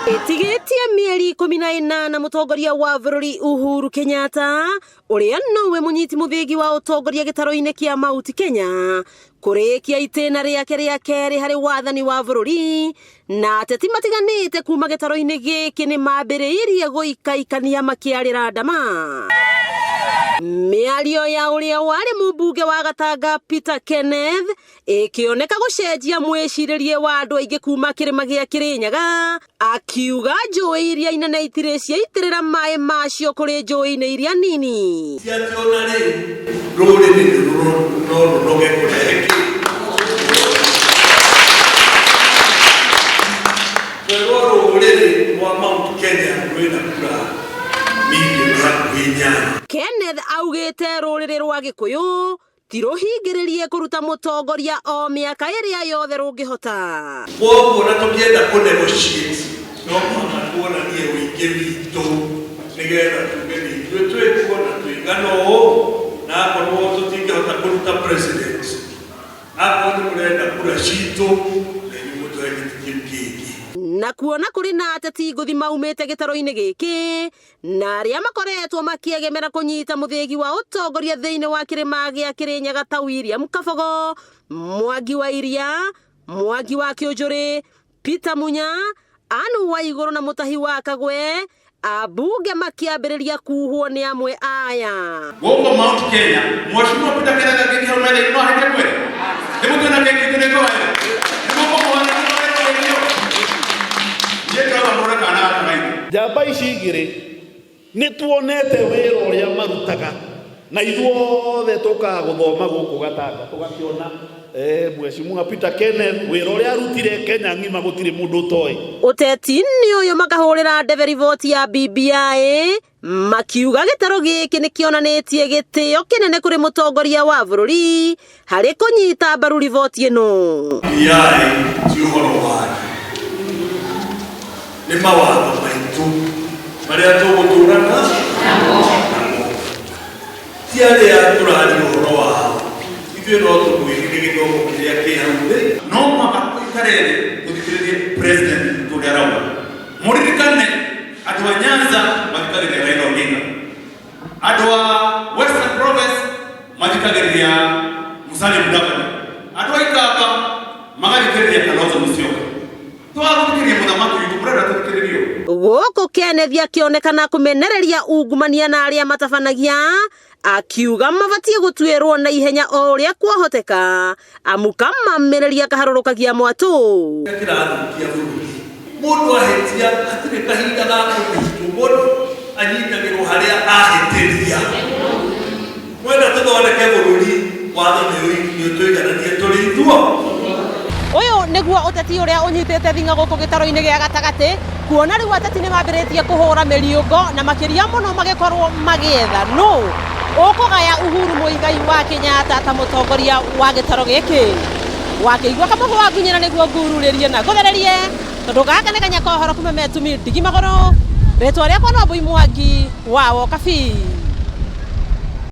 Itigitie mieri 14 na mutongoria wa bururi Uhuru Kenyatta uria nowe munyiti muthigi wa utongoria gitaru-ini kia Mount Kenya kurikia itiina riake ria keri hari wathani wa bururi na ateti matiganite kuma gitaru-ini giki ni mambiriirie guikaikania makiarira ndama. Miario ya uria wari mumbunge wa Gatanga Peter Kenneth ikioneka gucenjia mwiciririe wa andu aingi kuma kirima gia Kirinyaga akiuga njui iria inene itire ciaitirira mai macio kuri njui-ini iria nini ciationa riu ruriri ruroge kureki ruriri rwa Mount Kenya rwina kura Kenneth augite ruriri rwa Gikuyu tiruhingiririe kuruta mutongoria o miaka iria yothe rungihota. Woguo na tukienda kunegotiate no mwana tuonanie wingi witu nigetha tuge twikuona twigana uu na akorwo tutingihota kuruta president akorwo turenda kura citu ni mutwegitikie na kuona kuri na ateti nguthi maumite gitaru-ini giki na aria makoretwo makiegemera kunyita muthigi wa utongoria thiini wa kirima gia Kirinyaga ta William Kabogo, Mwangi wa Iria, Mwangi wa Kiunjuri, Peter Munya, Anu wa Iguru na Mutahi wa Kagwe, abunge makiambiriria kuhwo ni amwe aya. Goko Mount Kenya, Mheshimiwa Peter Kenneth giki umele no hete kweli. Hebu tuna keki tuneko haya. Goko mwana Jamba ici igiri ni tuonete wira uria marutaga na ithuothe tukaga guthoma guku Gatanga tugakiona Mheshimiwa Peter Kenneth wira uria arutire Kenya ngima gutire mundu toi. Uteti ni uyu makahurira ndebe vote ya BBI makiuga gitaru giki ni kionanitie gitio kinene kuri mutongoria wa bururi hari kunyita mbaru vote ino. BBI ti uhoro wari ni mawatho maitu maria tuguturana ti aria turari uhoro wao ithuĩ no tũmwĩrire gĩthomo kĩrĩa kĩ hau thĩ no mwaka ikarere guthikiririe president turia rauga muririkane andu a Nyanza mathikagĩrĩria Raila Odinga, andu a Western Province mathikagĩrĩria Musalia Mudavadi, andu a Ikamba magathikĩrĩria Kalonzo Musyoka. Goko Kenneth akionekana kumenereria ungumania na aria matabanagia akiuga mabatie gutwirwo na ihenya o uria kwahoteka amuka mamereria kaharurukagia mwatu mundu ahetia atire kahinda ga kurutu mundu anyitagirwo haria ahetiria mwenda tuthondeke bururi watho ni twigananie turi ithuo. Uyu niguo uteti uria unyitite thinga guku gitaru-ini gia gatagati kuona riu ateti ni mambiritie kuhura miriungo na makiria muno magikorwo magietha no ukugaya Uhuru Muigai wa Kenyatta ta mutongoria wa gitaru giki wakiigua Kabogo wa Gunyina niguo ngururirie na guthererie tondu gaka ni kanya kohoro kuma metumi ndigi magoro ritwa riakwa no Mwangi wa Wokabi.